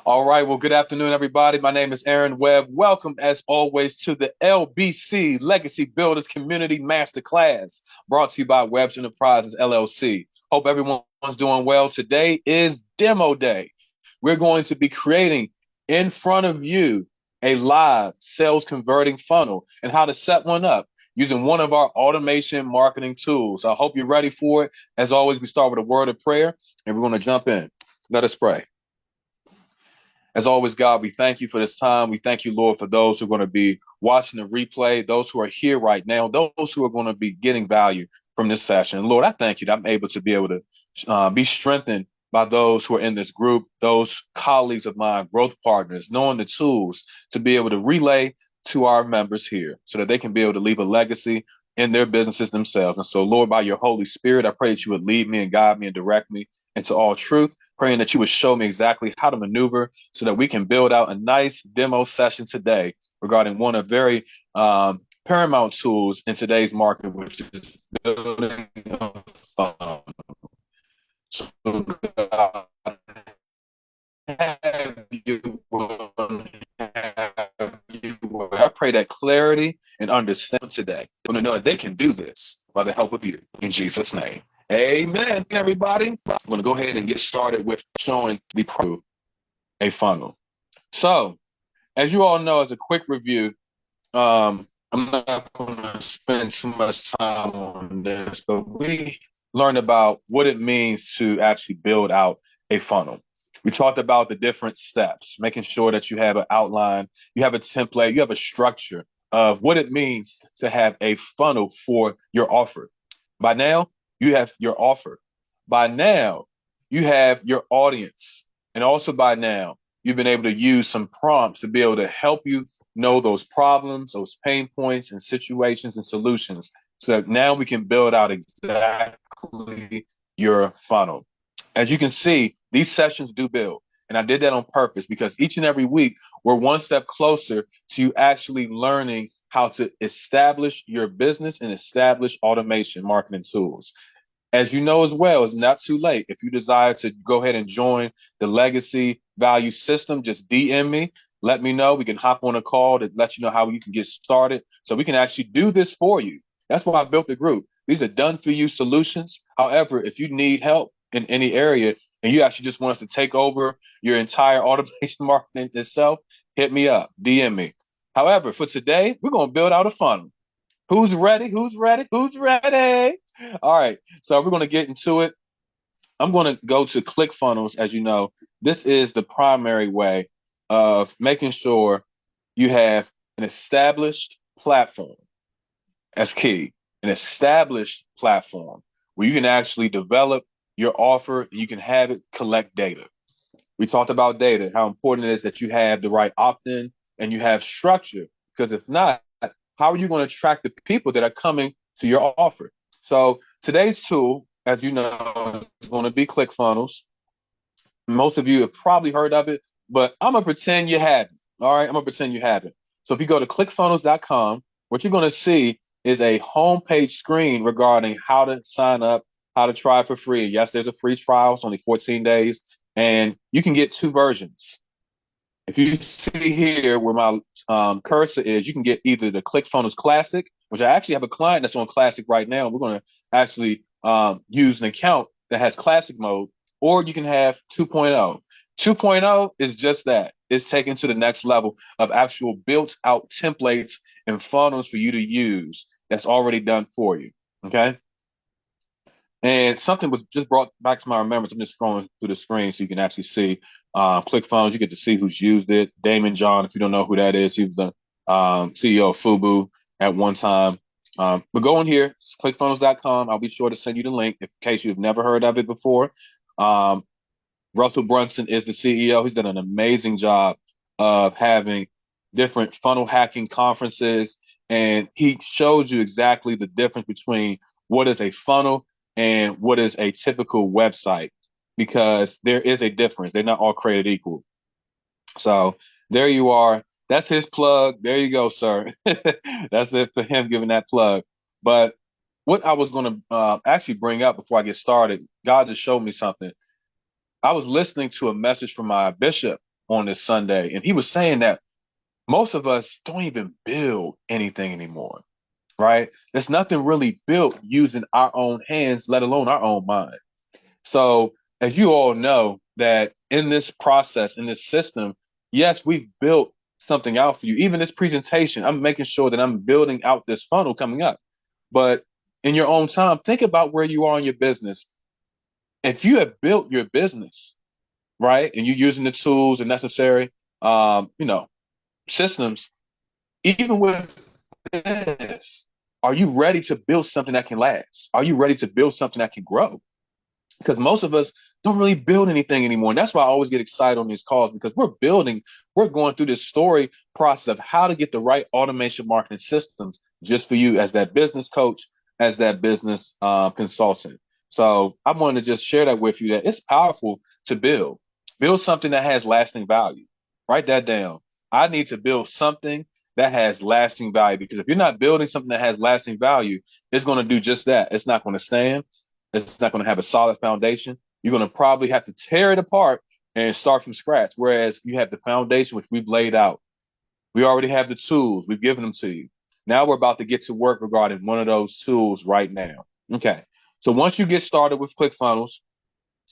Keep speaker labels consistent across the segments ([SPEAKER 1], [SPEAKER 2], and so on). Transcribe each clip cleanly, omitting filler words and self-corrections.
[SPEAKER 1] All right. Well, good afternoon, everybody. My name is Aaron Webb. Welcome, as always, to the LBC Legacy Builders Community Masterclass, brought to you by Webb's Enterprises LLC. Hope everyone's doing well. Today is demo day. We're going to be creating in front of you a live sales converting funnel and how to set one up using one of our automation marketing tools. I hope you're ready for it. As always, we start with a word of prayer and we're going to jump in. Let us pray. As always, God, we thank you for this time. We thank you, Lord, for those who are going to be watching the replay, those who are here right now, those who are going to be getting value from this session. Lord, I thank you that I'm able to be able to be strengthened by those who are in this group, those colleagues of mine, growth partners, knowing the tools to be able to relay to our members here so that they can be able to leave a legacy in their businesses themselves. And so, Lord, by your Holy Spirit, I pray that you would lead me and guide me and direct me into all truth, praying that you would show me exactly how to maneuver so that we can build out a nice demo session today regarding one of very paramount tools in today's market, which is building a funnel. So God, have you, I pray that clarity and understanding today, to know that they can do this by the help of you. In Jesus' name. Amen, everybody. I'm going to go ahead and get started with showing the proof a funnel. So, as you all know, as a quick review, I'm not going to spend too much time on this, but we learned about what it means to actually build out a funnel. We talked about the different steps, making sure that you have an outline, you have a template, you have a structure of what it means to have a funnel for your offer. By now, you have your offer. By now, you have your audience. And also by now, you've been able to use some prompts to be able to help you know those problems, those pain points and situations and solutions so that now we can build out exactly your funnel. As you can see, these sessions do build. And I did that on purpose because each and every week, we're one step closer to you actually learning how to establish your business and establish automation marketing tools. As you know as well, it's not too late. If you desire to go ahead and join the legacy value system, just DM me. Let me know. We can hop on a call to let you know how you can get started so we can actually do this for you. That's why I built the group. These are done for you solutions. However, if you need help in any area and you actually just want us to take over your entire automation marketing itself, hit me up, DM me. However, for today, we're going to build out a funnel. Who's ready? Who's ready? Who's ready? All right. So we're going to get into it. I'm going to go to ClickFunnels. As you know, this is the primary way of making sure you have an established platform. That's key. An established platform where you can actually develop your offer. You can have it collect data. We talked about data, how important it is that you have the right opt-in and you have structure. Because if not, how are you going to attract the people that are coming to your offer? So today's tool, as you know, is going to be ClickFunnels. Most of you have probably heard of it, but I'm going to pretend you haven't. All right, I'm going to pretend you haven't. So if you go to clickfunnels.com, what you're going to see is a homepage screen regarding how to sign up, how to try for free. Yes, there's a free trial. It's only 14 days, and you can get two versions. If you see here where my cursor is, you can get either the ClickFunnels Classic, which I actually have a client that's on Classic right now. And we're going to actually use an account that has Classic mode, or you can have 2.0. 2.0 is just that. It's taken to the next level of actual built out templates and funnels for you to use that's already done for you. Okay. And something was just brought back to my remembrance. I'm just scrolling through the screen so you can actually see ClickFunnels. You get to see who's used it. Damon John, if you don't know who that is, he was the CEO of Fubu at one time. But go in here, clickfunnels.com. I'll be sure to send you the link in case you've never heard of it before. Russell Brunson is the CEO. He's done an amazing job of having different funnel hacking conferences. And he shows you exactly the difference between what is a funnel and what is a typical website, because there is a difference. They're not all created equal. So there you are. That's his plug. There you go, sir. That's it for him giving that plug. But what I was going to actually bring up before I get started, God just showed me something. I was listening to a message from my bishop, on this Sunday, and he was saying that most of us don't even build anything anymore, right? There's nothing really built using our own hands, let alone our own mind. So, as you all know, that in this process, in this system, yes, we've built something out for you. Even this presentation, I'm making sure that I'm building out this funnel coming up. But in your own time, think about where you are in your business. If you have built your business, right, and you're using the tools and necessary, systems, even with this, are you ready to build something that can last? Are you ready to build something that can grow? Because most of us don't really build anything anymore. And that's why I always get excited on these calls, because we're going through this story process of how to get the right automation marketing systems just for you as that business coach, as that business consultant. So I wanted to just share that with you, that it's powerful to build something that has lasting value. Write that down. I need to build something that has lasting value, because if you're not building something that has lasting value, it's going to do just that. It's not going to stand. It's not going to have a solid foundation. You're going to probably have to tear it apart and start from scratch. Whereas you have the foundation, which we've laid out. We already have the tools. We've given them to you. Now we're about to get to work regarding one of those tools right now. Okay. So once you get started with ClickFunnels,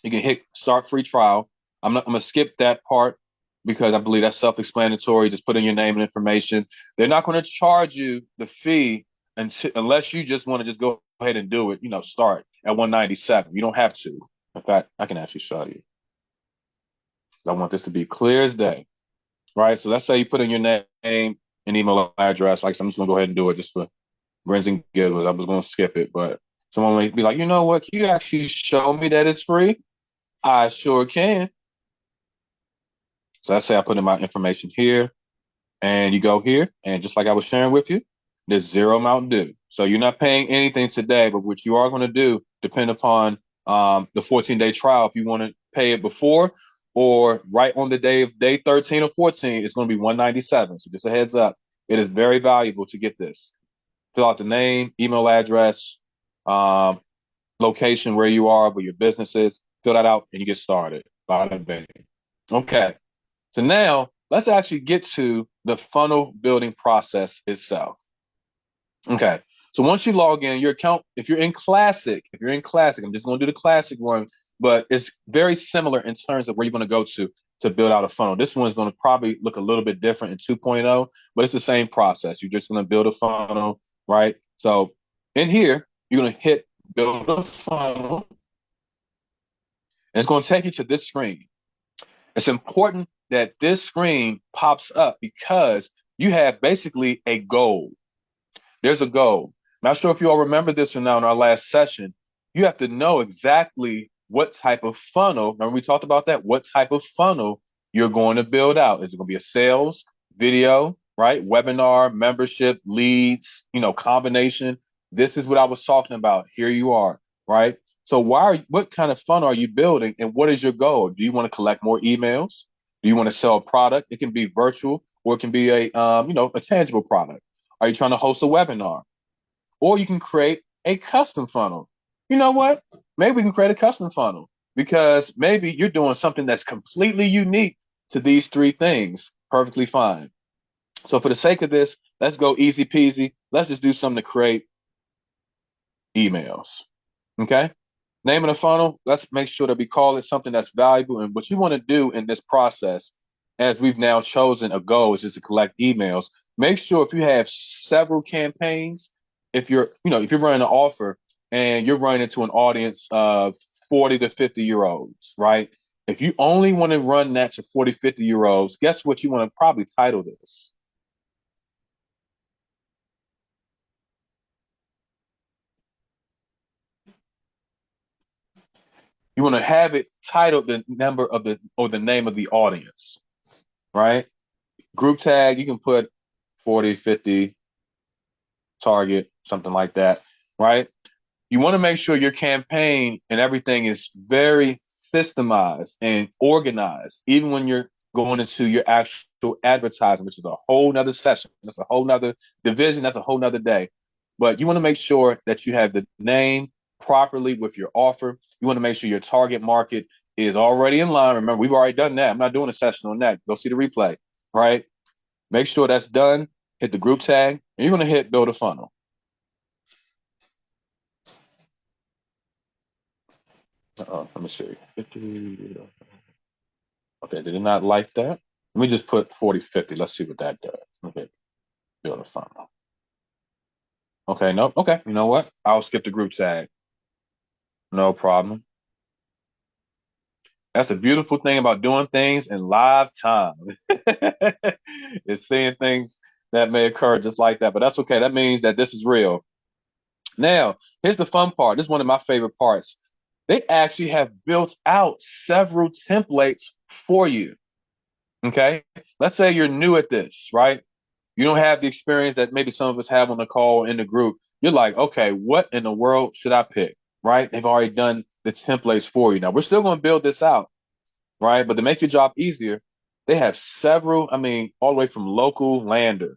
[SPEAKER 1] you can hit start free trial. I'm going to skip that part because I believe that's self-explanatory. Just put in your name and information. They're not going to charge you the fee unless you just want to just go ahead and do it, start at 197. You don't have to. In fact, I can actually show you. I want this to be clear as day, right? So let's say you put in your name and email address. Like, so I'm just going to go ahead and do it just for grins and giggles. I was going to skip it, but someone might be like, you know what? Can you actually show me that it's free? I sure can. So let's say I put in my information here, and you go here, and just like I was sharing with you, there's zero amount due. So you're not paying anything today, but what you are going to do depend upon the 14-day trial. If you want to pay it before or right on the day of day 13 or 14, it's going to be 197. So just a heads up, it is very valuable to get this. Fill out the name, email address, location where you are, where your business is. Fill that out, and you get started. Bada bing. Okay. So now let's actually get to the funnel building process itself. Okay. So once you log in, your account, if you're in Classic, I'm just going to do the Classic one, but it's very similar in terms of where you're going to go to build out a funnel. This one is going to probably look a little bit different in 2.0, but it's the same process. You're just going to build a funnel, right? So in here, you're going to hit build a funnel, and it's going to take you to this screen. It's important that this screen pops up because you have basically a goal. There's a goal. Not sure if you all remember this or not in our last session. You have to know exactly what type of funnel, remember we talked about that, what type of funnel you're going to build out. Is it going to be a sales, video, right? Webinar, membership, leads, combination. This is what I was talking about. Here you are, right? So what kind of funnel are you building, and what is your goal? Do you want to collect more emails? Do you want to sell a product? It can be virtual, or it can be a tangible product. Are you trying to host a webinar? Or you can create a custom funnel. You know what? Maybe we can create a custom funnel because maybe you're doing something that's completely unique to these three things. Perfectly fine. So for the sake of this, let's go easy peasy. Let's just do something to create emails. Okay? Name of the funnel, let's make sure that we call it something that's valuable. And what you want to do in this process, as we've now chosen a goal, is just to collect emails. Make sure if you have several campaigns, if you're running an offer and you're running into an audience of 40 to 50-year-olds, right? If you only want to run that to 40, 50-year-olds, guess what you want to probably title this? You want to have it titled the number of the name of the audience, right? Group tag, you can put 40, 50, target, something like that, right? You want to make sure your campaign and everything is very systemized and organized, even when you're going into your actual advertising, which is a whole nother session. That's a whole nother division. That's a whole nother day. But you want to make sure that you have the name properly with your offer. You want to make sure your target market is already in line. Remember, we've already done that. I'm not doing a session on that. Go see the replay, right? Make sure that's done. Hit the group tag, and you're going to hit build a funnel. Let me see. 50. Okay, did it not like that? Let me just put 40, 50. Let's see what that does. Okay, build a funnel. Okay, nope. Okay, you know what? I'll skip the group tag. No problem. That's the beautiful thing about doing things in live time. Is seeing things that may occur just like that. But that's okay. That means that this is real. Now, here's the fun part. This is one of my favorite parts. They actually have built out several templates for you. Okay. Let's say you're new at this, right? You don't have the experience that maybe some of us have on the call in the group. You're like, okay, what in the world should I pick? Right? They've already done the templates for you. Now we're still going to build this out, right? But to make your job easier, they have several, I mean, all the way from local lander,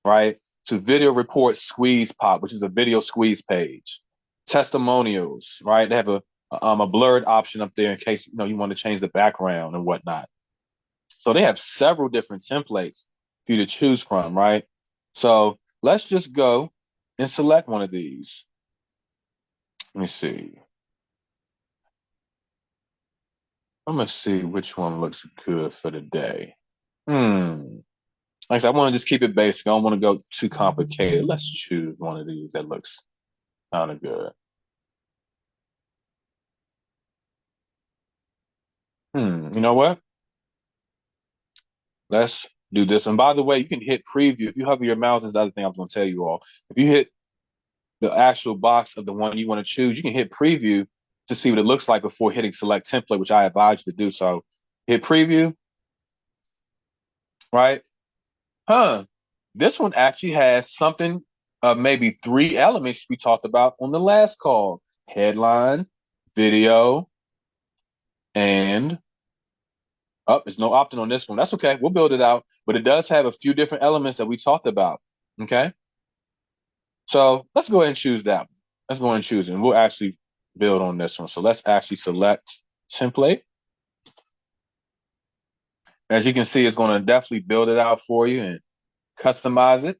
[SPEAKER 1] right? To video report squeeze pop, which is a video squeeze page, testimonials, right? They have a blurred option up there in case you want to change the background and whatnot. So they have several different templates for you to choose from, right? So let's just go and select one of these. Let me see. I'm gonna see which one looks good for the day. Like I said, I want to just keep it basic. I don't want to go too complicated. Let's choose one of these that looks kind of good. You know what? Let's do this. And by the way, you can hit preview. If you hover your mouse, is the other thing I was going to tell you all. If you hit the actual box of the one you want to choose, you can hit preview to see what it looks like before hitting select template, which I advise you to do. So hit preview, right? This one actually has something, maybe three elements we talked about on the last call: headline, video, and there's no opt-in on this one. That's okay. We'll build it out, but it does have a few different elements that we talked about. Okay. So let's go ahead and choose that one. Let's go ahead and choose it. And we'll actually build on this one. So let's actually select template. As you can see, it's going to definitely build it out for you and customize it.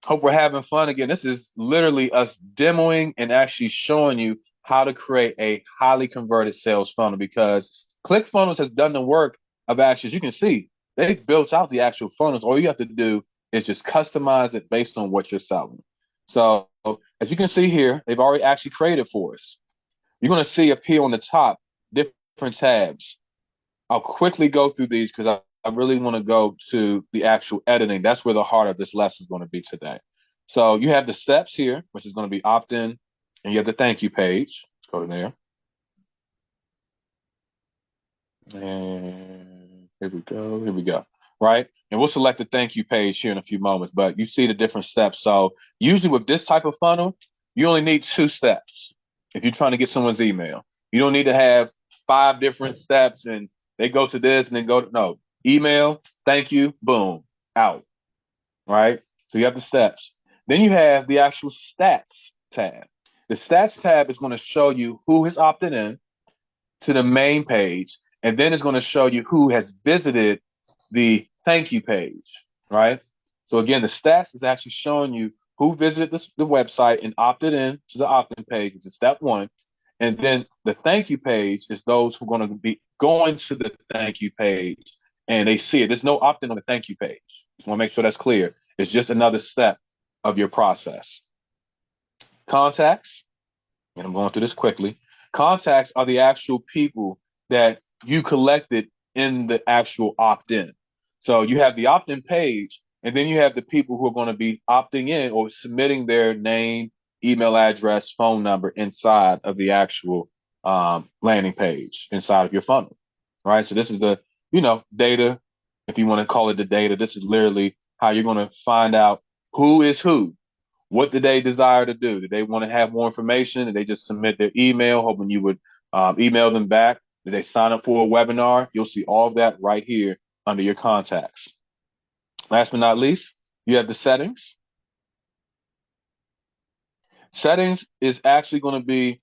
[SPEAKER 1] Hope we're having fun again. This is literally us demoing and actually showing you how to create a highly converted sales funnel, because ClickFunnels has done the work of actually, as you can see, they've built out the actual funnels. All you have to do is just customize it based on what you're selling. So as you can see here, they've already actually created for us. You're going to see appear on the top different tabs. I'll quickly go through these because I really want to go to the actual editing. That's where the heart of this lesson is going to be today. So you have the steps here, which is going to be opt-in, and you have the thank you page. Let's go to there. And here we go. Here we go. Right. And we'll select the thank you page here in a few moments, but you see the different steps. So usually with this type of funnel, you only need 2 steps if you're trying to get someone's email. You don't need to have 5 different steps and they go to this and then go to no. Email, thank you, boom, out. Right. So you have the steps. Then you have the actual stats tab. The stats tab is going to show you who has opted in to the main page, and then it's going to show you who has visited the thank you page, right? So again, the stats is actually showing you who visited the website and opted in to the opt-in page, which is step 1. And then the thank you page is those who are going to be going to the thank you page and they see it. There's no opt-in on the thank you page. Just want to make sure that's clear. It's just another step of your process. Contacts, and I'm going through this quickly. Contacts are the actual people that you collected in the actual opt-in. So you have the opt-in page, and then you have the people who are going to be opting in or submitting their name, email address, phone number inside of the actual landing page inside of your funnel, right? So this is the, data, if you want to call it the data. This is literally how you're going to find out who is who. What do they desire to do? Do they want to have more information? Did they just submit their email, hoping you would email them back? Did they sign up for a webinar? You'll see all of that right here under your contacts. Last but not least, you have the settings. Settings is actually going to be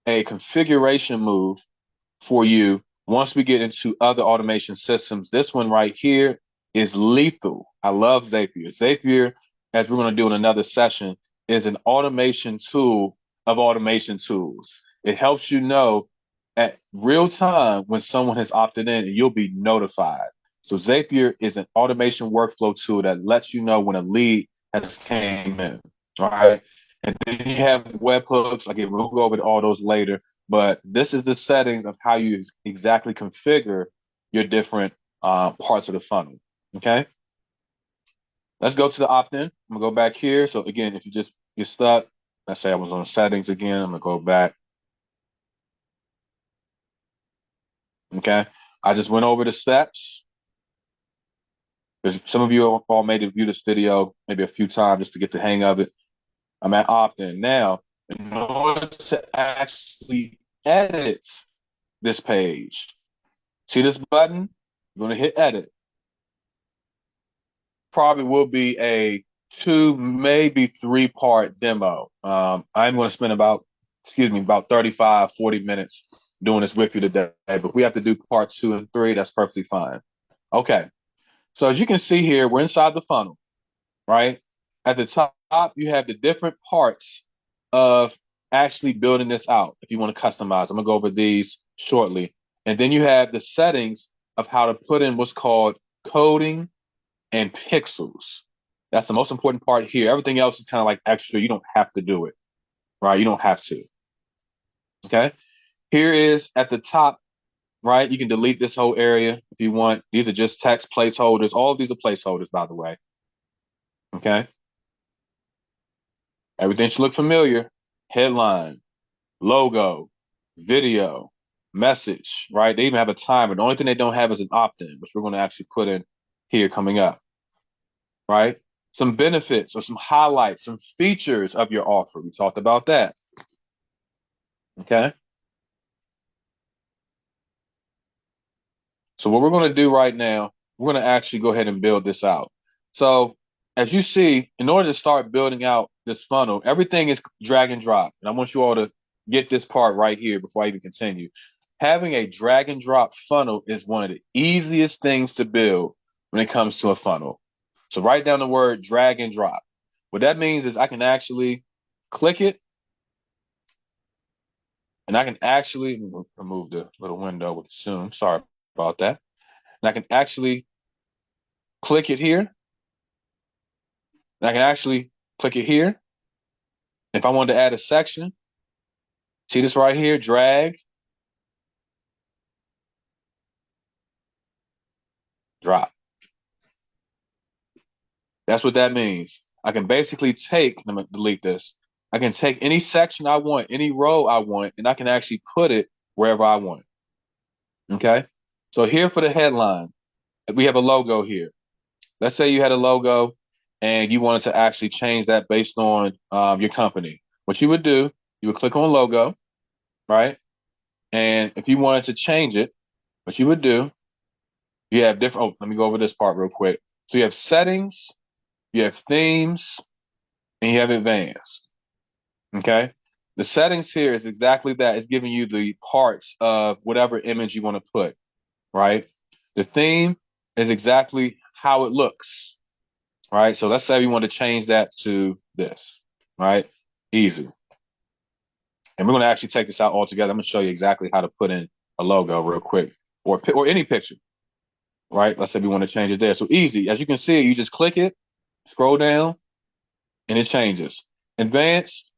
[SPEAKER 1] a configuration move for you once we get into other automation systems. This one right here is lethal. I love Zapier. Zapier, as we're going to do in another session, is an automation tool of automation tools. It helps you know at real time when someone has opted in, and you'll be notified. So Zapier is an automation workflow tool that lets you know when a lead has came in. All right. And then you have webhooks. Again, we'll go over all those later. But this is the settings of how you exactly configure your different parts of the funnel. Okay. Let's go to the opt-in. I'm gonna go back here. So again, if you just get stuck, let's say I was on settings again. I'm gonna go back. Okay. I just went over the steps. There's some of you all may have viewed this video maybe a few times just to get the hang of it. I'm at opt-in now. In order to actually edit this page, see this button? You're going to hit edit. Probably will be a 2, maybe 3-part demo. I'm going to spend about 35, 40 minutes doing this with you today. But if we have to do part 2 and 3, that's perfectly fine. Okay. So as you can see here, we're inside the funnel, right? At the top, you have the different parts of actually building this out. If you want to customize, I'm going to go over these shortly. And then you have the settings of how to put in what's called coding and pixels. That's the most important part here. Everything else is kind of like extra. You don't have to do it, right? You don't have to. Okay. Here is at the top, right? You can delete this whole area if you want. These are just text placeholders. All of these are placeholders, by the way. Okay. Everything should look familiar. Headline, logo, video, message, right? They even have a timer. The only thing they don't have is an opt-in, which we're going to actually put in here coming up, right? Some benefits or some highlights, some features of your offer. We talked about that. Okay. So what we're going to do right now, we're going to actually go ahead and build this out. So as you see, in order to start building out this funnel, everything is drag and drop. And I want you all to get this part right here before I even continue. Having a drag and drop funnel is one of the easiest things to build when it comes to a funnel. So write down the word drag and drop. What that means is I can actually click it, and I can actually remove the little window with the zoom. Sorry about that. And I can actually click it here. And I can actually click it here. If I wanted to add a section, see this right here, drag, drop. That's what that means. I can basically take, let me delete this. I can take any section I want, any row I want, and I can actually put it wherever I want. Okay. So here for the headline, we have a logo here. Let's say you had a logo and you wanted to actually change that based on your company. What you would do, you would click on logo, right? And if you wanted to change it, what you would do, you have different, oh, let me go over this part real quick. So you have settings, you have themes, and you have advanced. Okay. The settings here is exactly that. It's giving you the parts of whatever image you want to put, right? The theme is exactly how it looks, right? So let's say we want to change that to this, right? Easy. And we're going to actually take this out all together. I'm going to show you exactly how to put in a logo real quick, or any picture, right? Let's say we want to change it there. So easy. As you can see, you just click it, scroll down, and it changes. Advanced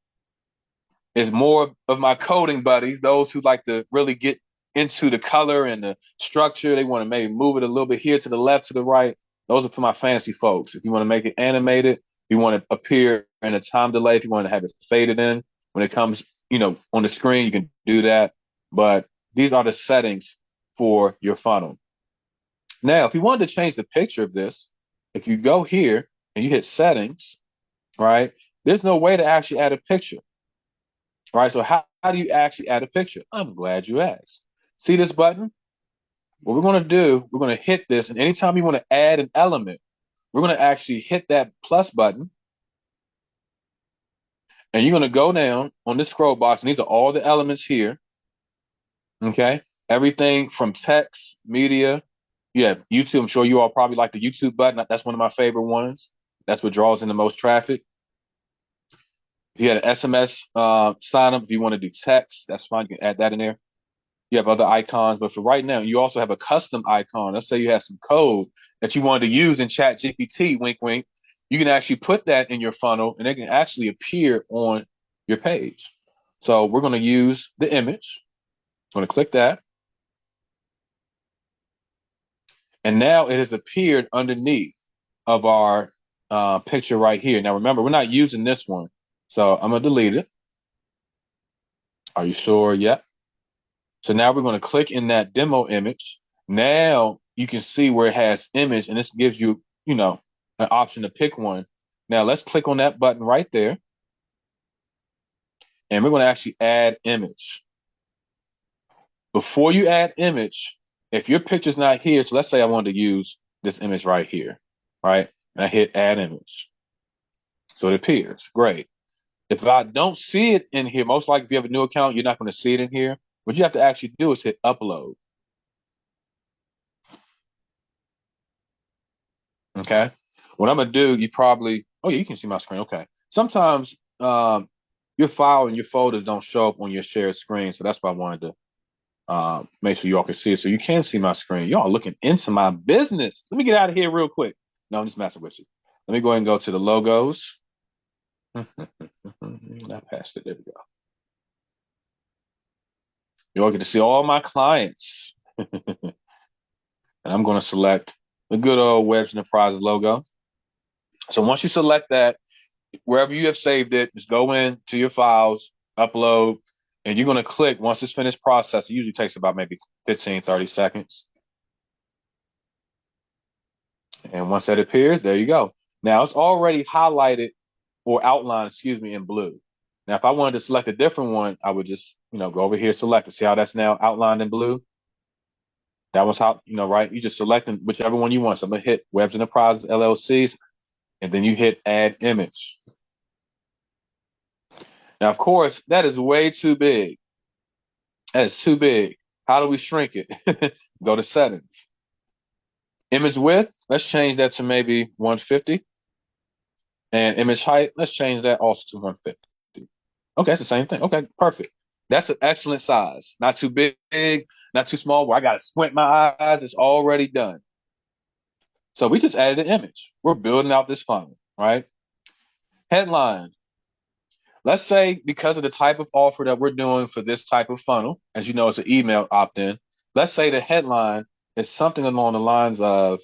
[SPEAKER 1] is more of my coding buddies, those who like to really get into the color and the structure. They want to maybe move it a little bit here to the left, to the right. Those are for my fancy folks. If you want to make it animated, if you want to appear in a time delay, if you want to have it faded in when it comes, on the screen, you can do that. But these are the settings for your funnel. Now, if you wanted to change the picture of this, if you go here and you hit settings, right, there's no way to actually add a picture. Right. So how do you actually add a picture? I'm glad you asked. See this button? What we're going to do, we're going to hit this. And anytime you want to add an element, we're going to actually hit that plus button. And you're going to go down on this scroll box, and these are all the elements here. Okay. Everything from text, media. Yeah, YouTube. I'm sure you all probably like the YouTube button. That's one of my favorite ones. That's what draws in the most traffic. If you had an SMS sign up, if you want to do text, that's fine. You can add that in there. You have other icons, but for right now, you also have a custom icon. Let's say you have some code that you wanted to use in Chat GPT, wink, wink. You can actually put that in your funnel and it can actually appear on your page. So we're going to use the image. I'm going to click that. And now it has appeared underneath of our picture right here. Now, remember, we're not using this one. So I'm going to delete it. Are you sure? Yep. So now we're going to click in that demo image. Now you can see where it has image, and this gives you, an option to pick one. Now let's click on that button right there. And we're going to actually add image. Before you add image, if your picture's not here, so let's say I wanted to use this image right here, right? And I hit add image. So it appears. Great. If I don't see it in here, most likely if you have a new account, you're not going to see it in here. What you have to actually do is hit upload. Okay. What I'm going to do, oh yeah, you can see my screen. Okay. Sometimes your file and your folders don't show up on your shared screen. So that's why I wanted to make sure y'all can see it. So you can see my screen. Y'all looking into my business. Let me get out of here real quick. No, I'm just messing with you. Let me go ahead and go to the logos. Not past it. There we go. You all get to see all my clients. And I'm going to select the good old Webs Enterprises logo. So once you select that, wherever you have saved it, just go in to your files, upload, and you're going to click once it's finished processing. It usually takes about maybe 15, 30 seconds. And once that appears, there you go. Now it's already highlighted or outlined, in blue. Now, if I wanted to select a different one, I would just, go over here, select it. See how that's now outlined in blue? That was how, right? You just selecting whichever one you want. So I'm going to hit Webs Enterprises LLCs, and then you hit add image. Now, of course, that is way too big. That is too big. How do we shrink it? Go to settings. Image width, let's change that to maybe 150. And image height, let's change that also to 150. Okay, it's the same thing. Okay, perfect. That's an excellent size. Not too big, not too small where I got to squint my eyes. It's already done. So we just added an image. We're building out this funnel, right? Headline. Let's say because of the type of offer that we're doing for this type of funnel, as you know, it's an email opt-in. Let's say the headline is something along the lines of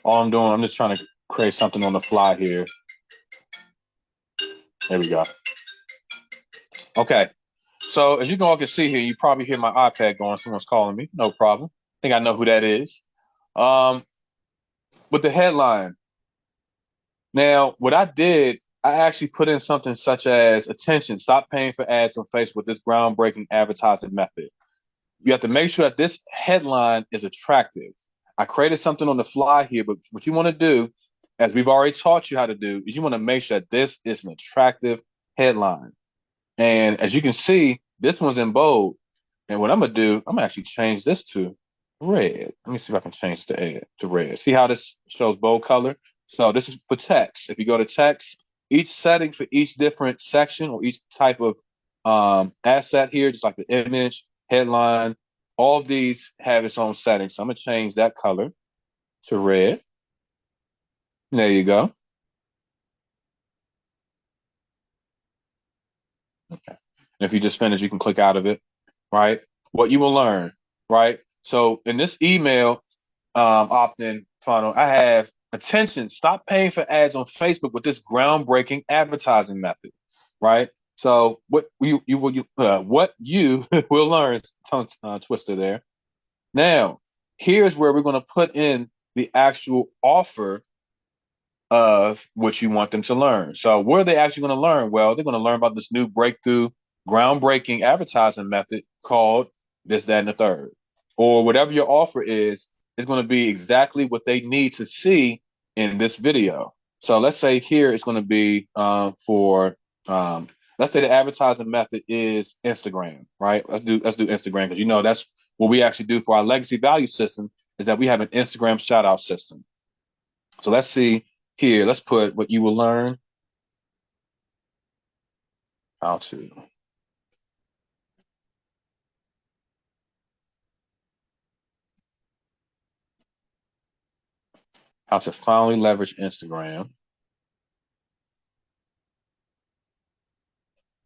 [SPEAKER 1] all I'm doing, I'm just trying to create something on the fly here. There we go. Okay. So as you all can see here, you probably hear my iPad going. Someone's calling me. No problem. I think I know who that is. With the headline. Now, what I did, I actually put in something such as attention, stop paying for ads on Facebook, this groundbreaking advertising method. You have to make sure that this headline is attractive. I created something on the fly here, but what you want to do, as we've already taught you how to do, is you want to make sure that this is an attractive headline. And as you can see, this one's in bold. And what I'm going to do, I'm going to actually change this to red. Let me see if I can change to red. See how this shows bold color? So this is for text. If you go to text, each setting for each different section or each type of asset here, just like the image, headline, all of these have its own settings. So I'm going to change that color to red. There you go. Okay. And if you just finish, you can click out of it, right? What you will learn, right? So in this email opt-in, funnel, I have attention. Stop paying for ads on Facebook with this groundbreaking advertising method, right? So what you will learn, tongue twister there. Now, here's where we're going to put in the actual offer of what you want them to learn. So, what are they actually going to learn? Well, they're going to learn about this new breakthrough, groundbreaking advertising method called this, that, and the third, or whatever your offer is going to be exactly what they need to see in this video. So, let's say here it's going to be for let's say the advertising method is Instagram, right? Let's do Instagram because that's what we actually do for our legacy value system is that we have an Instagram shout out system. So let's see here. Let's put what you will learn how to finally leverage Instagram.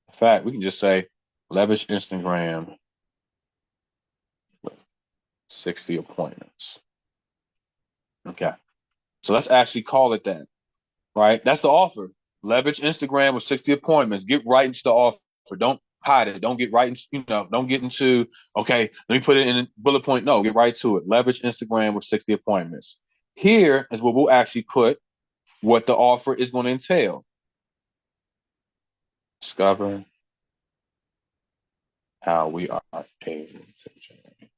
[SPEAKER 1] In fact, we can just say leverage Instagram with 60 appointments. Okay. So let's actually call it that, right? That's the offer. Leverage Instagram with 60 appointments. Get right into the offer. Don't hide it. Don't get right into, don't get into, okay, let me put it in a bullet point. No, get right to it. Leverage Instagram with 60 appointments. Here is where we'll actually put what the offer is going to entail. Discover how we are able to generate.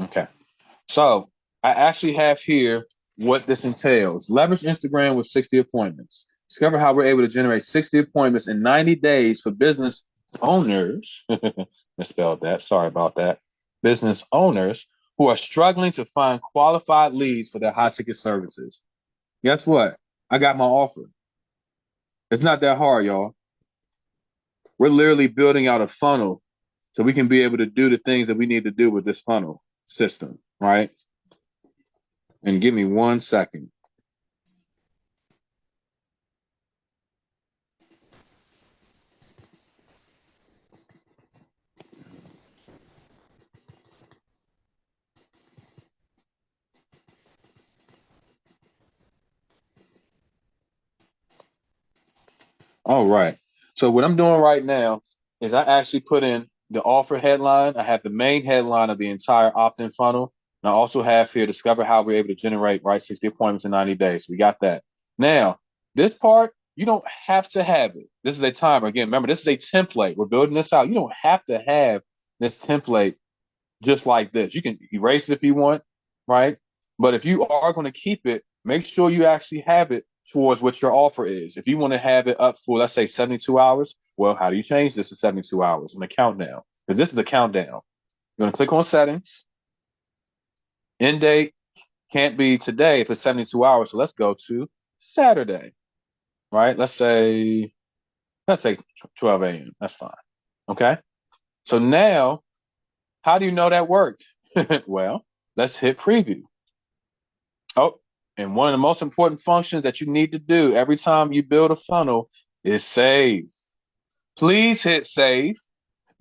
[SPEAKER 1] Okay. So I actually have here what this entails. Leverage Instagram with 60 appointments. Discover how we're able to generate 60 appointments in 90 days for business owners. Misspelled that. Sorry about that. Business owners who are struggling to find qualified leads for their high ticket services. Guess what? I got my offer. It's not that hard, y'all. We're literally building out a funnel so we can be able to do the things that we need to do with this funnel system, right? And give me 1 second. All right. So what I'm doing right now is I actually put in the offer headline. I have the main headline of the entire opt-in funnel. And I also have here discover how we're able to generate 60 appointments in 90 days. We got that. Now, this part, you don't have to have it. This is a timer. Again, remember, this is a template. We're building this out. You don't have to have this template just like this. You can erase it if you want, right? But if you are going to keep it, make sure you actually have it towards what your offer is. If you want to have it up for, let's say, 72 hours, well, how do you change this to 72 hours? I'm going to count down because this is a countdown. You're going to click on settings. End date can't be today if it's 72 hours. So let's go to Saturday, right? Let's say 12 a.m. That's fine. Okay. So now, how do you know that worked? Well, let's hit preview. Oh, and one of the most important functions that you need to do every time you build a funnel is save. Please hit save.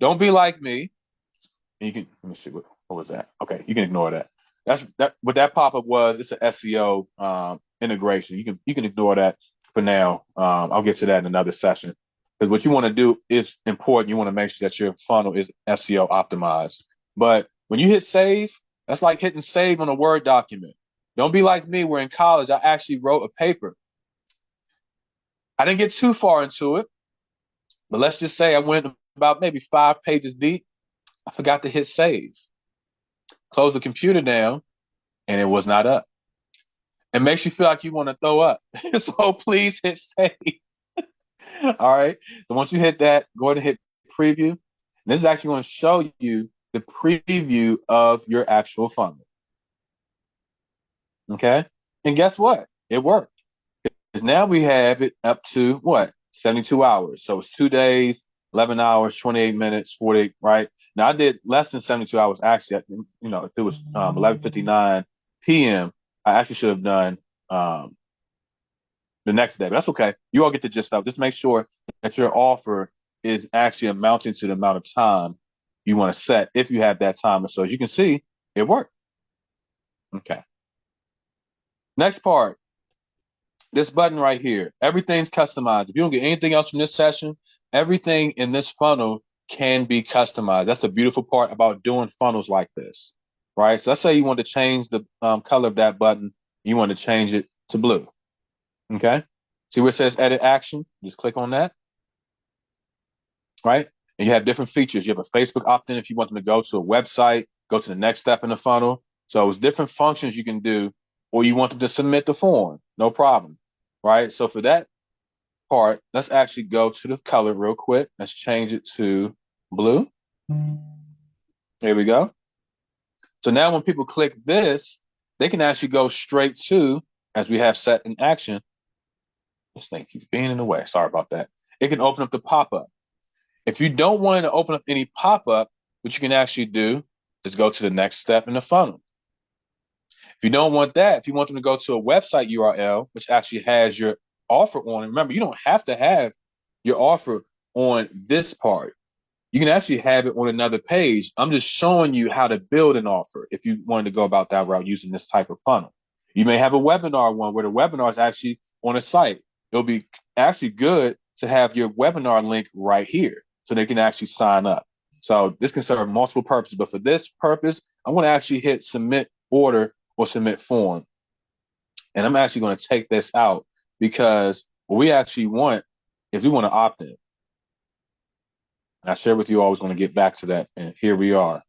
[SPEAKER 1] Don't be like me. And you can let me see what was that. Okay, you can ignore that. That's that. What that pop up was. It's an SEO integration. You can ignore that for now. I'll get to that in another session because what you want to do is important. You want to make sure that your funnel is SEO optimized. But when you hit save, that's like hitting save on a Word document. Don't be like me, where in college I actually wrote a paper. I didn't get too far into it, but let's just say I went about maybe 5 pages deep. I forgot to hit save. Close the computer down, and it was not up. It makes you feel like you want to throw up. So please hit save. All right. So once you hit that, go ahead and hit preview. And this is actually going to show you the preview of your actual funnel. Okay. And guess what? It worked. Because now we have it up to what? 72 hours. So it's 2 days 11 hours, 28 minutes, 48, right? Now I did less than 72 hours actually. If it was 11:59 p.m., I actually should have done um, the next day. But that's okay. You all get the gist of it. Just make sure that your offer is actually amounting to the amount of time you want to set if you have that time. So as you can see, it worked. Okay. Next part, this button right here, everything's customized. If you don't get anything else from this session, everything in this funnel can be customized. That's the beautiful part about doing funnels like this, right? So let's say you want to change the color of that button. You want to change it to blue. Okay. See where it says edit action? Just click on that, right? And you have different features. You have a Facebook opt-in if you want them to go to a website, go to the next step in the funnel. So it's different functions you can do, or you want them to submit the form, no problem, right? So for that part, let's actually go to the color real quick. Let's change it to blue. Here we go. So now when people click this, they can actually go straight to, as we have set in action. This thing keeps being in the way. Sorry about that. It can open up the pop-up. If you don't want to open up any pop-up, what you can actually do is go to the next step in the funnel. If you don't want that, if you want them to go to a website URL, which actually has your offer on it, remember, you don't have to have your offer on this part. You can actually have it on another page. I'm just showing you how to build an offer if you wanted to go about that route using this type of funnel. You may have a webinar one where the webinar is actually on a site. It'll be actually good to have your webinar link right here so they can actually sign up. So this can serve multiple purposes, but for this purpose, I'm going to actually hit submit order or submit form. And I'm actually going to take this out because what we actually want is we want to opt in. And I shared with you, I was going to get back to that. And here we are.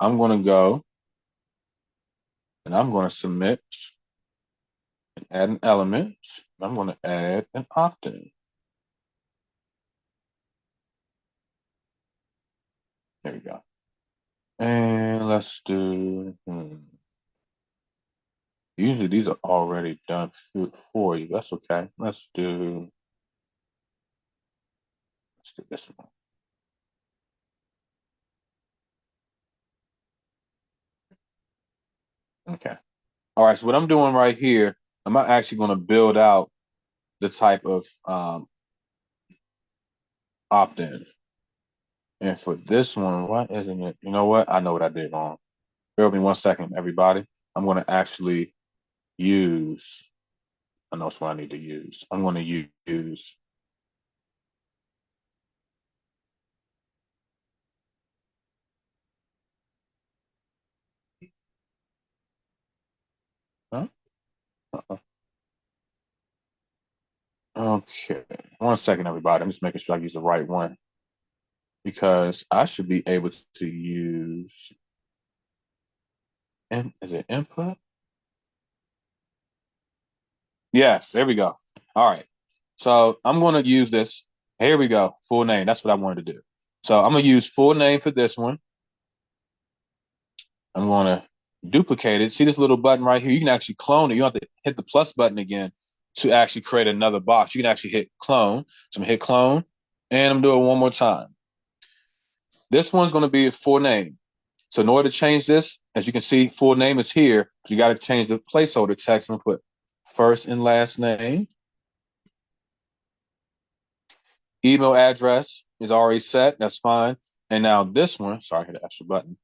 [SPEAKER 1] I'm going to go and I'm going to submit and add an element. I'm going to add an opt-in. There we go. And let's do, usually these are already done for you. That's okay. Let's do this one. Okay. All right. So what I'm doing right here, I'm actually going to build out the type of opt-in. And for this one, why isn't it? You know what? I know what I did wrong. Bear with me 1 second, everybody. I'm going to actually use, I know it's what I need to use. I'm going to use, huh? Uh-uh. Okay. 1 second, everybody. I'm just making sure I use the right one because I should be able to use, is it input? Yes, there we go. All right. So I'm going to use this. Here we go. Full name. That's what I wanted to do. So I'm going to use full name for this one. I'm going to duplicate it. See this little button right here? You can actually clone it. You don't have to hit the plus button again to actually create another box. You can actually hit clone. So I'm going to hit clone, and I'm doing it one more time. This one's going to be a full name. So in order to change this, as you can see, full name is here. You got to change the placeholder text. I'm going to put first and last name. Email address is already set. That's fine. And now this one, sorry, I hit the extra button.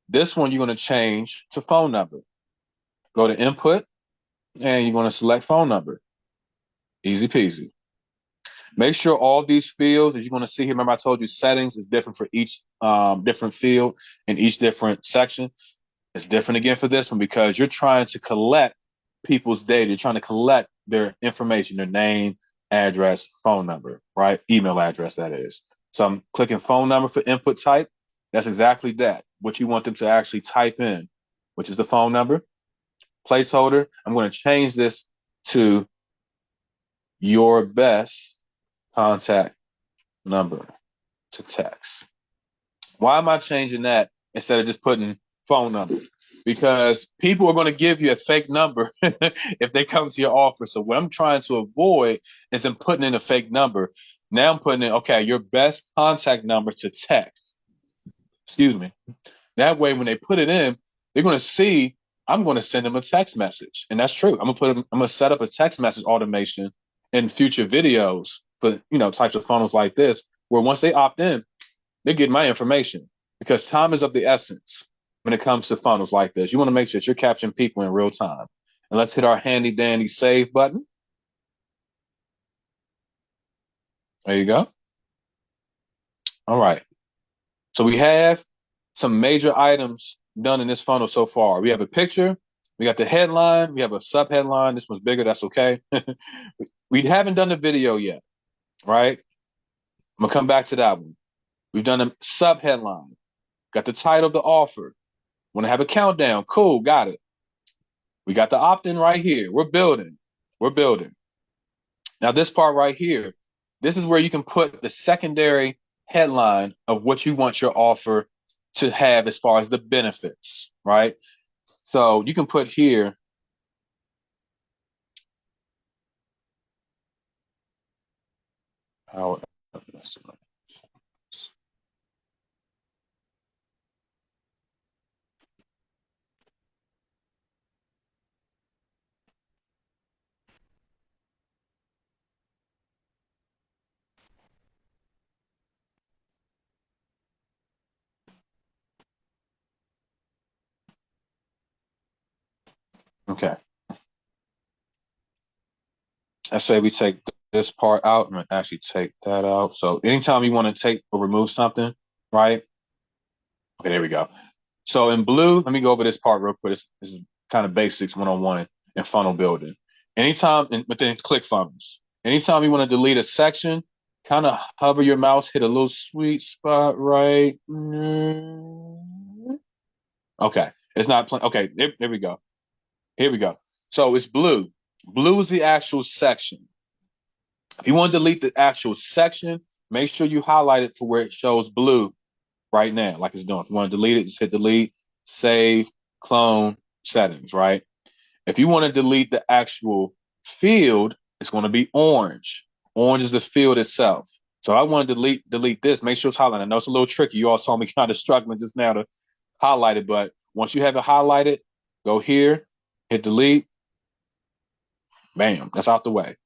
[SPEAKER 1] This one you're going to change to phone number. Go to input, and you're going to select phone number. Easy peasy. Make sure all these fields, as you're going to see here, remember I told you settings is different for each different field in each different section. It's different again for this one because you're trying to collect people's data. You're trying to collect their information, their name, address, phone number, right? Email address, that is. So I'm clicking phone number for input type. That's exactly that, what you want them to actually type in, which is the phone number. Placeholder, I'm going to change this to your best contact number to text. Why am I changing that instead of just putting phone number? Because people are going to give you a fake number if they come to your offer. So what I'm trying to avoid is them putting in a fake number. Now I'm putting in, okay, your best contact number to text. Excuse me. That way, when they put it in, they're going to see I'm going to send them a text message, and that's true. I'm going to set up a text message automation in future videos for types of funnels like this, where once they opt in, they get my information because time is of the essence when it comes to funnels like this. You want to make sure that you're capturing people in real time. And let's hit our handy dandy save button. There you go. All right. So we have some major items done in this funnel so far. We have a picture, we got the headline, we have a sub headline. This one's bigger, that's okay. We haven't done the video yet, right? I'm gonna come back to that one. We've done a sub headline, got the title of the offer. Want to have a countdown? Cool, got it. We got the opt-in right here. We're building. We're building. Now this part right here, this is where you can put the secondary headline of what you want your offer to have as far as the benefits, right? So you can put here, how, okay. Let's say we take this part out. I'm gonna actually take that out. So anytime you want to take or remove something, right? Okay, there we go. So in blue, let me go over this part real quick. This is kind of basics one-on-one in funnel building. Anytime within ClickFunnels, anytime you want to delete a section, kind of hover your mouse, hit a little sweet spot right. Okay, it's not playing. Okay, there we go. Here we go. So it's blue. Blue is the actual section. If you want to delete the actual section, make sure you highlight it for where it shows blue right now, like it's doing. If you want to delete it, just hit delete, save, clone, settings, right? If you want to delete the actual field, it's going to be orange. Orange is the field itself. So I want to delete this. Make sure it's highlighted. I know it's a little tricky. You all saw me kind of struggling just now to highlight it, but once you have it highlighted, go here, hit delete, bam, that's out the way.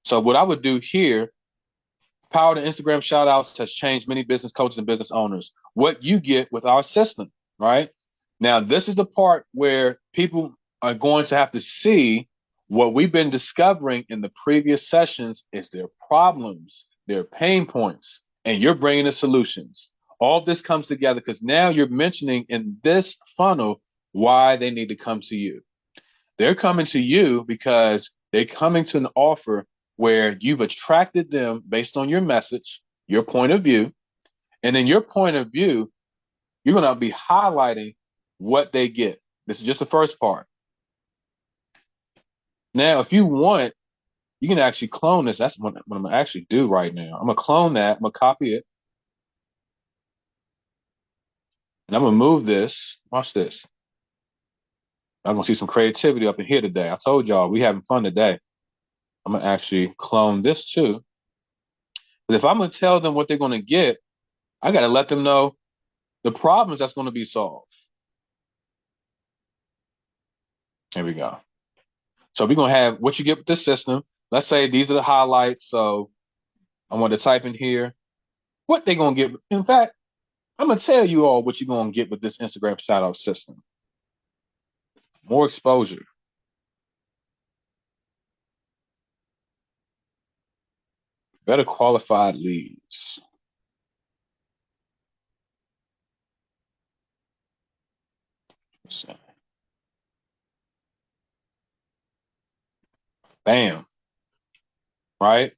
[SPEAKER 1] So what I would do here, power to Instagram shout outs has changed many business coaches and business owners. What you get with our system, right? Now, this is the part where people are going to have to see what we've been discovering in the previous sessions is their problems, their pain points, and you're bringing the solutions. All this comes together because now you're mentioning in this funnel why they need to come to you. They're coming to you because they're coming to an offer where you've attracted them based on your message, your point of view, and in your point of view, you're going to be highlighting what they get. This is just the first part. Now, if you want, you can actually clone this. That's what I'm going to actually do right now. I'm going to clone that. I'm going to copy it. And I'm going to move this. Watch this. I'm going to see some creativity up in here today. I told y'all we having fun today. I'm going to actually clone this too. But if I'm going to tell them what they're going to get, I got to let them know the problems that's going to be solved. Here we go. So we're going to have what you get with this system. Let's say these are the highlights. So I want to type in here what they're going to get. In fact, I'm going to tell you all what you're going to get with this Instagram shout out system. More exposure. Better qualified leads. Bam. Right?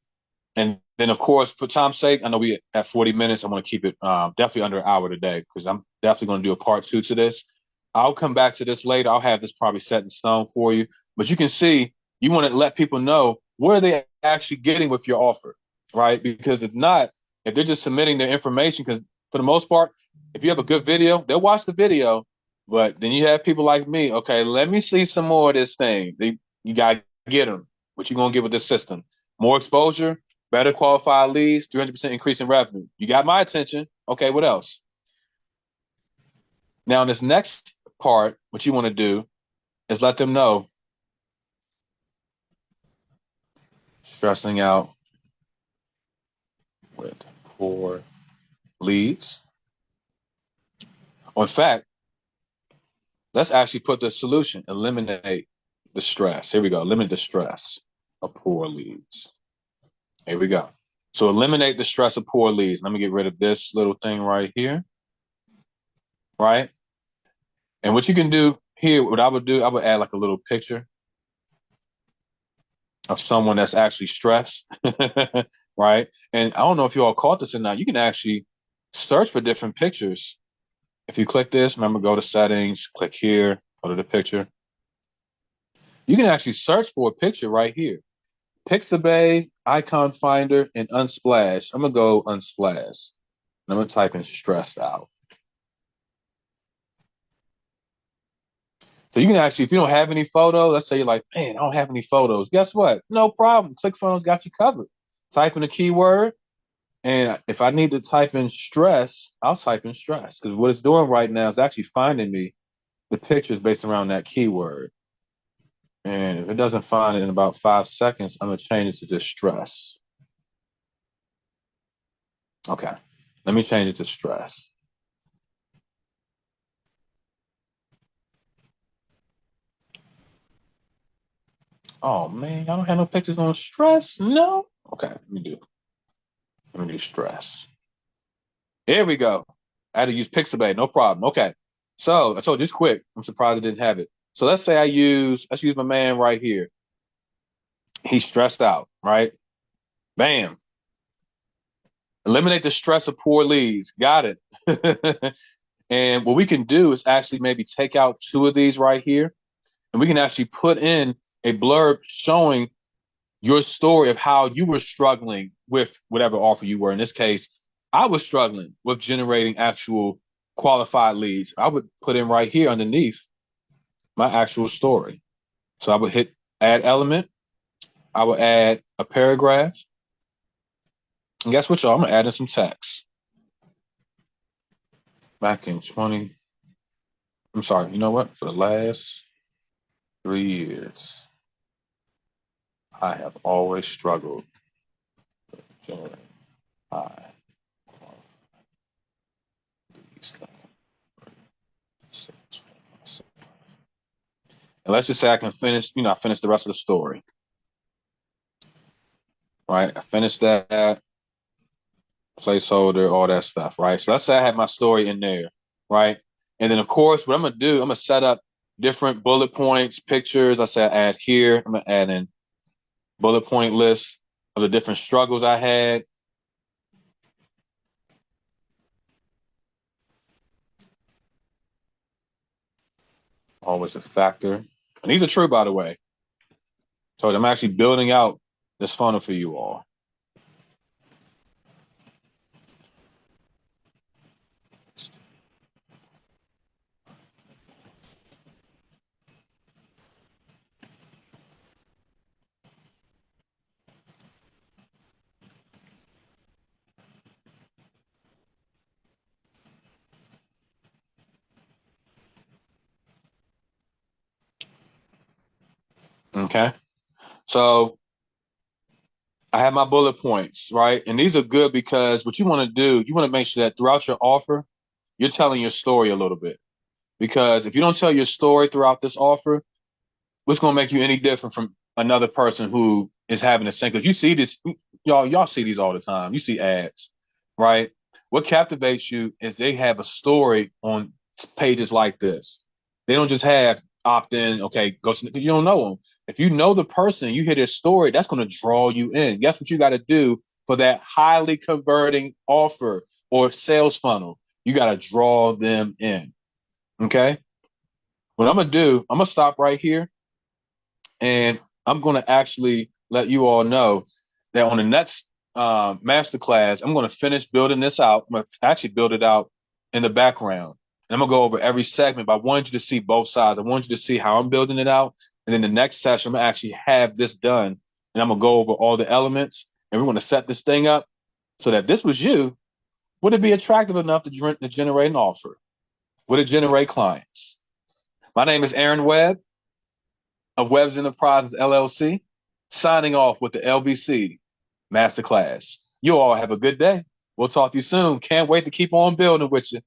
[SPEAKER 1] And then, of course, for time's sake, I know we at 40 minutes. I want to keep it definitely under an hour today because I'm definitely going to do a part 2 to this. I'll come back to this later. I'll have this probably set in stone for you. But you can see, you want to let people know what are they actually getting with your offer, right? Because if not, if they're just submitting their information, because for the most part, if you have a good video, they'll watch the video. But then you have people like me, okay, let me see some more of this thing. You got to get them. What you going to get with this system? More exposure, Better qualified leads, 300% increase in revenue. You got my attention. Okay, what else? Now, in this next part, what you want to do is let them know stressing out with poor leads. In fact, let's actually put the solution, eliminate the stress. Here we go. Eliminate the stress of poor leads. Here we go. So eliminate the stress of poor leads. Let me get rid of this little thing right here. Right. And what you can do here, what I would do, I would add like a little picture of someone that's actually stressed. Right. And I don't know if you all caught this or not. You can actually search for different pictures. If you click this, remember, go to settings, click here, go to the picture. You can actually search for a picture right here. Pixabay, icon finder, and unsplash. I'm going to go unsplash. I'm going to type in stressed out. So you can actually, if you don't have any photos, let's say you're like, man, I don't have any photos. Guess what? No problem. ClickFunnels got you covered. Type in a keyword. And if I need to type in stress, I'll type in stress. Because what it's doing right now is actually finding me the pictures based around that keyword. And if it doesn't find it in about 5 seconds, I'm going to change it to distress. Okay. Let me change it to stress. Oh, man, I don't have no pictures on stress. No. Okay, let me do stress. Here we go. I had to use Pixabay. No problem. Okay. So I told you it's quick. I'm surprised I didn't have it. So let's say let's use my man right here. He's stressed out, right? Bam. Eliminate the stress of poor leads. Got it. And what we can do is actually maybe take out 2 of these right here, and we can actually put in a blurb showing your story of how you were struggling with whatever offer you were. In this case, I was struggling with generating actual qualified leads. I would put in right here underneath my actual story. So I would hit add element. I would add a paragraph. And guess what, y'all? I'm going to add in some text. Back in I'm sorry, you know what? For the last 3 years, I have always struggled with generating high and let's just say I can finish, I finished the rest of the story. Right? I finished that placeholder, all that stuff, right? So let's say I have my story in there, right? And then of course, what I'm gonna do, I'm gonna set up different bullet points, pictures. I say I add here, I'm gonna add in bullet point lists of the different struggles I had. Always a factor. And these are true, by the way. So I'm actually building out this funnel for you all. Okay. So I have my bullet points, right? And these are good because what you want to do, you want to make sure that throughout your offer, you're telling your story a little bit. Because if you don't tell your story throughout this offer, what's going to make you any different from another person who is having the same? Because you see this, y'all see these all the time. You see ads, right? What captivates you is they have a story on pages like this. They don't just have opt in, okay, go to, because you don't know them. If you know the person, you hear their story, that's going to draw you in. Guess what you got to do for that highly converting offer or sales funnel? You got to draw them in. Okay. What I'm going to do, I'm going to stop right here. And I'm going to actually let you all know that on the next masterclass, I'm going to finish building this out. I'm going to actually build it out in the background. And I'm going to go over every segment, but I wanted you to see both sides. I wanted you to see how I'm building it out. And then the next session, I'm going to actually have this done. And I'm going to go over all the elements. and we want to set this thing up so that if this was you, would it be attractive enough to generate an offer? Would it generate clients? My name is Aaron Webb of Webb's Enterprises LLC, signing off with the LBC Masterclass. You all have a good day. We'll talk to you soon. Can't wait to keep on building with you.